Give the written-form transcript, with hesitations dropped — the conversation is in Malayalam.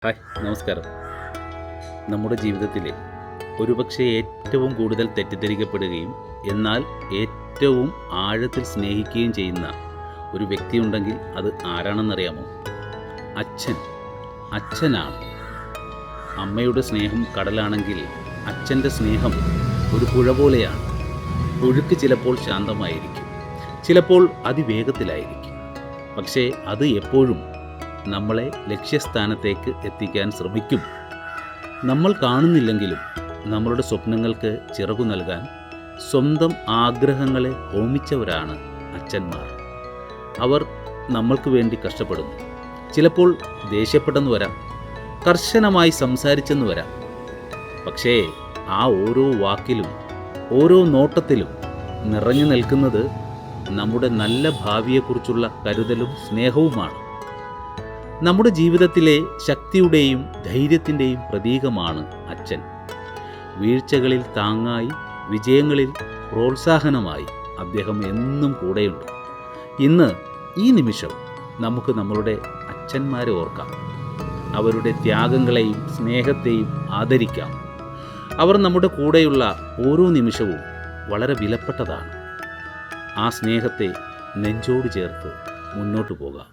ഹായ്, നമസ്കാരം. നമ്മുടെ ജീവിതത്തിൽ ഒരുപക്ഷെ ഏറ്റവും കൂടുതൽ തെറ്റിദ്ധരിക്കപ്പെടുകയും എന്നാൽ ഏറ്റവും ആഴത്തിൽ സ്നേഹിക്കുകയും ചെയ്യുന്ന ഒരു വ്യക്തിയുണ്ടെങ്കിൽ അത് ആരാണെന്നറിയാമോ? അച്ഛൻ. അച്ഛനാണ്. അമ്മയുടെ സ്നേഹം കടലാണെങ്കിൽ അച്ഛൻ്റെ സ്നേഹം ഒരു പുഴ പോലെയാണ്. ഒഴുക്ക് ചിലപ്പോൾ ശാന്തമായിരിക്കും, ചിലപ്പോൾ അതിവേഗത്തിലായിരിക്കും. പക്ഷേ അത് എപ്പോഴും നമ്മളെ ലക്ഷ്യസ്ഥാനത്തേക്ക് എത്തിക്കാൻ ശ്രമിക്കും. നമ്മൾ കാണുന്നില്ലെങ്കിലും നമ്മളുടെ സ്വപ്നങ്ങൾക്ക് ചിറകു നൽകാൻ സ്വന്തം ആഗ്രഹങ്ങളെ ഹോമിച്ചവരാണ് അച്ഛന്മാർ. അവർ നമ്മൾക്ക് വേണ്ടി കഷ്ടപ്പെടുന്നു. ചിലപ്പോൾ ദേഷ്യപ്പെട്ടെന്ന് വരാം, കർശനമായി സംസാരിച്ചെന്ന് വരാം. പക്ഷേ ആ ഓരോ വാക്കിലും ഓരോ നോട്ടത്തിലും നിറഞ്ഞു നിൽക്കുന്നത് നമ്മുടെ നല്ല ഭാവിയെക്കുറിച്ചുള്ള കരുതലും സ്നേഹവുമാണ്. നമ്മുടെ ജീവിതത്തിലെ ശക്തിയുടെയും ധൈര്യത്തിൻ്റെയും പ്രതീകമാണ് അച്ഛൻ. വീഴ്ചകളിൽ താങ്ങായി, വിജയങ്ങളിൽ പ്രോത്സാഹനമായി അദ്ദേഹം എന്നും കൂടെയുണ്ട്. ഇന്ന് ഈ നിമിഷം നമുക്ക് നമ്മളുടെ അച്ഛന്മാരെ ഓർക്കാം. അവരുടെ ത്യാഗങ്ങളെയും സ്നേഹത്തെയും ആദരിക്കാം. അവർ നമ്മുടെ കൂടെയുള്ള ഓരോ നിമിഷവും വളരെ വിലപ്പെട്ടതാണ്. ആ സ്നേഹത്തെ നെഞ്ചോട് ചേർത്ത് മുന്നോട്ട് പോകാം.